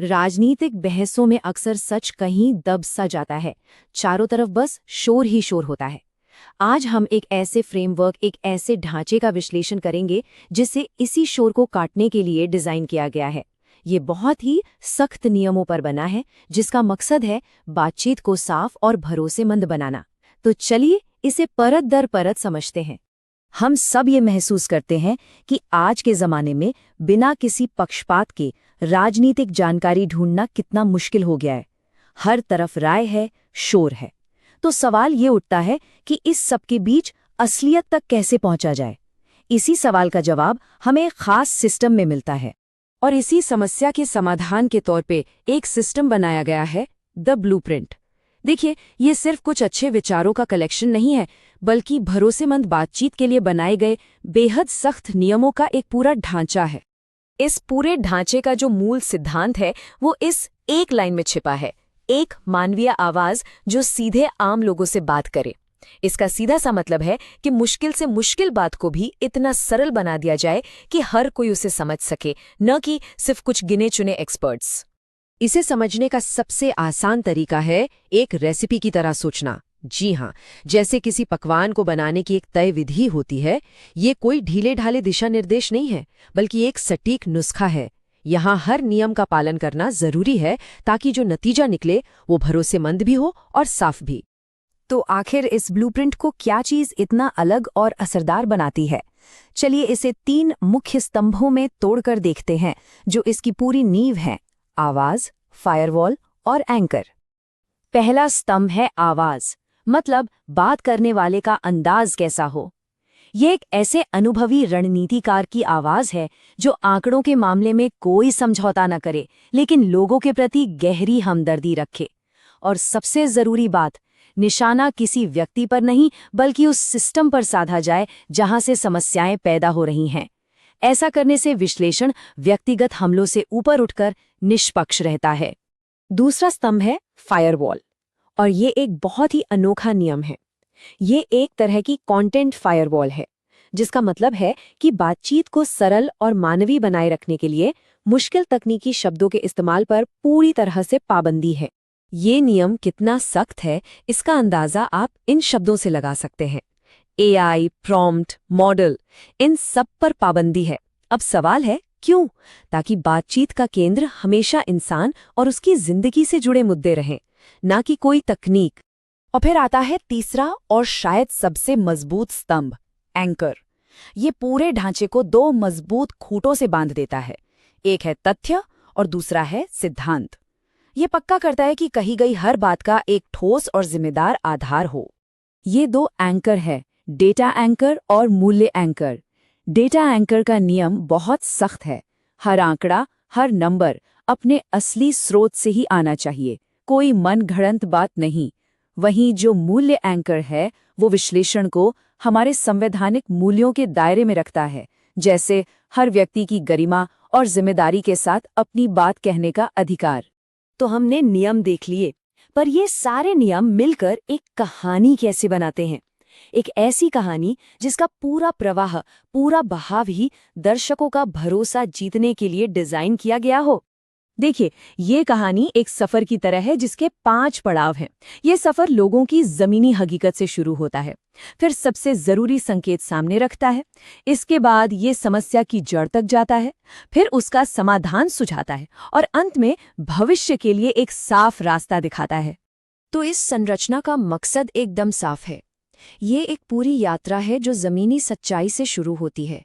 राजनीतिक बहसों में अक्सर सच कहीं दब सा जाता है। चारों तरफ बस शोर ही शोर होता है। आज हम एक ऐसे फ्रेमवर्क, एक ऐसे ढांचे का विश्लेषण करेंगे जिसे इसी शोर को काटने के लिए डिजाइन किया गया है। ये बहुत ही सख्त नियमों पर बना है, जिसका मकसद है बातचीत को साफ और भरोसेमंद बनाना। तो चलिए इसे परत दर परत समझते हैं। हम सब ये महसूस करते हैं कि आज के ज़माने में बिना किसी पक्षपात के राजनीतिक जानकारी ढूंढना कितना मुश्किल हो गया है। हर तरफ राय है, शोर है। तो सवाल ये उठता है कि इस सब के बीच असलियत तक कैसे पहुंचा जाए। इसी सवाल का जवाब हमें एक खास सिस्टम में मिलता है, और इसी समस्या के समाधान के तौर पे एक सिस्टम बनाया गया है, द ब्लूप्रिंट। देखिए, ये सिर्फ कुछ अच्छे विचारों का कलेक्शन नहीं है, बल्कि भरोसेमंद बातचीत के लिए बनाए गए बेहद सख्त नियमों का एक पूरा ढांचा है। इस पूरे ढांचे का जो मूल सिद्धांत है वो इस एक लाइन में छिपा है, एक मानवीय आवाज जो सीधे आम लोगों से बात करे। इसका सीधा सा मतलब है कि मुश्किल से मुश्किल बात को भी इतना सरल बना दिया जाए कि हर कोई उसे समझ सके, न कि सिर्फ कुछ गिने चुने एक्सपर्ट्स। इसे समझने का सबसे आसान तरीका है एक रेसिपी की तरह सोचना। जी हाँ, जैसे किसी पकवान को बनाने की एक तय विधि होती है, ये कोई ढीले ढाले दिशा निर्देश नहीं है, बल्कि एक सटीक नुस्खा है। यहाँ हर नियम का पालन करना जरूरी है ताकि जो नतीजा निकले वो भरोसेमंद भी हो और साफ भी। तो आखिर इस ब्लूप्रिंट को क्या चीज़ इतना अलग और असरदार बनाती है? चलिए इसे 3 मुख्य स्तंभों में तोड़कर देखते हैं, जो इसकी पूरी नींव है: आवाज, फायरवॉल और एंकर। पहला स्तंभ है आवाज, मतलब बात करने वाले का अंदाज कैसा हो। ये एक ऐसे अनुभवी रणनीतिकार की आवाज है जो आंकड़ों के मामले में कोई समझौता न करे, लेकिन लोगों के प्रति गहरी हमदर्दी रखे। और सबसे जरूरी बात, निशाना किसी व्यक्ति पर नहीं, बल्कि उस सिस्टम पर साधा जाए जहां से समस्याएं पैदा हो रही हैं। ऐसा करने से विश्लेषण व्यक्तिगत हमलों से ऊपर उठकर निष्पक्ष रहता है। दूसरा स्तंभ है फायरवॉल, और ये एक बहुत ही अनोखा नियम है। ये एक तरह की कंटेंट फायरवॉल है, जिसका मतलब है कि बातचीत को सरल और मानवीय बनाए रखने के लिए मुश्किल तकनीकी शब्दों के इस्तेमाल पर पूरी तरह से पाबंदी है। ये नियम कितना सख्त है, इसका अंदाजा आप इन शब्दों से लगा सकते हैं: एआई, प्रॉम्प्ट, मॉडल, इन सब पर पाबंदी है। अब सवाल है क्यों? ताकि बातचीत का केंद्र हमेशा इंसान और उसकी जिंदगी से जुड़े मुद्दे रहें, ना कि कोई तकनीक। और फिर आता है तीसरा और शायद सबसे मजबूत स्तंभ, एंकर। ये पूरे ढांचे को 2 मजबूत खूंटों से बांध देता है। एक है तथ्य और दूसरा है सिद्धांत। ये पक्का करता है कि कही गई हर बात का एक ठोस और जिम्मेदार आधार हो। ये 2 एंकर है, डेटा एंकर और मूल्य एंकर। डेटा एंकर का नियम बहुत सख्त है। हर आंकड़ा, हर नंबर अपने असली स्रोत से ही आना चाहिए, कोई मनगढ़ंत बात नहीं। वहीं जो मूल्य एंकर है, वो विश्लेषण को हमारे संवैधानिक मूल्यों के दायरे में रखता है, जैसे हर व्यक्ति की गरिमा और जिम्मेदारी के साथ अपनी बात कहने का अधिकार। तो हमने नियम देख लिए, पर ये सारे नियम मिलकर एक कहानी कैसे बनाते हैं? एक ऐसी कहानी जिसका पूरा प्रवाह, पूरा बहाव ही दर्शकों का भरोसा जीतने के लिए डिजाइन किया गया हो। देखिए, ये कहानी एक सफर की तरह है जिसके 5 पड़ाव हैं। ये सफर लोगों की जमीनी हकीकत से शुरू होता है, फिर सबसे जरूरी संकेत सामने रखता है, इसके बाद ये समस्या की जड़ तक जाता है, फिर उसका समाधान सुझाता है, और अंत में भविष्य के लिए एक साफ रास्ता दिखाता है। तो इस संरचना का मकसद एकदम साफ है। ये एक पूरी यात्रा है जो जमीनी सच्चाई से शुरू होती है,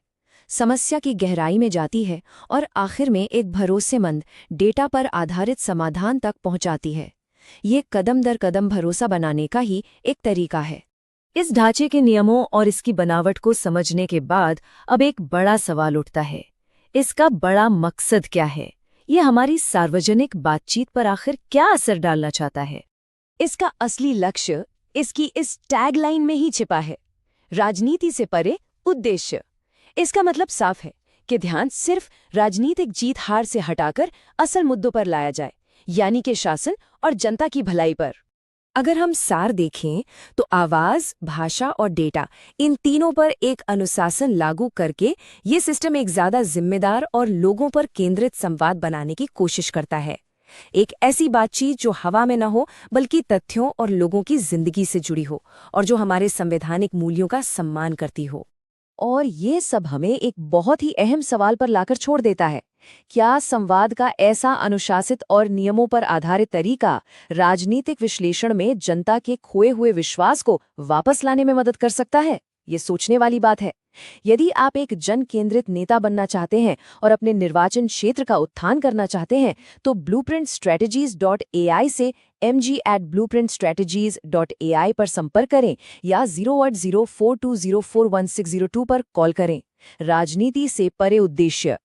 समस्या की गहराई में जाती है और आखिर में एक भरोसेमंद, डेटा पर आधारित समाधान तक पहुंचाती है। ये कदम दर कदम भरोसा बनाने का ही एक तरीका है। इस ढांचे के नियमों और इसकी बनावट को समझने के बाद अब एक बड़ा सवाल उठता है, इसका बड़ा मकसद क्या है? ये हमारी सार्वजनिक बातचीत पर आखिर क्या असर डालना चाहता है? इसका असली लक्ष्य इसकी इस टैगलाइन में ही छिपा है: राजनीति से परे उद्देश्य। इसका मतलब साफ है कि ध्यान सिर्फ राजनीतिक जीत हार से हटाकर असल मुद्दों पर लाया जाए, यानी कि शासन और जनता की भलाई पर। अगर हम सार देखें तो आवाज, भाषा और डेटा, इन तीनों पर एक अनुशासन लागू करके ये सिस्टम एक ज्यादा जिम्मेदार और लोगों पर केंद्रित संवाद बनाने की कोशिश करता है। एक ऐसी बातचीत जो हवा में न हो बल्कि तथ्यों और लोगों की जिंदगी से जुड़ी हो और जो हमारे संवैधानिक मूल्यों का सम्मान करती हो। और ये सब हमें एक बहुत ही अहम सवाल पर लाकर छोड़ देता है। क्या संवाद का ऐसा अनुशासित और नियमों पर आधारित तरीका राजनीतिक विश्लेषण में जनता के खोए हुए विश्वास को वापस लाने में मदद कर सकता है? ये सोचने वाली बात है। यदि आप एक जन केंद्रित नेता बनना चाहते हैं और अपने निर्वाचन क्षेत्र का उत्थान करना चाहते हैं, तो blueprintstrategies.ai से mg@blueprintstrategies.ai पर संपर्क करें या 08042041602 पर कॉल करें। राजनीति से परे उद्देश्य।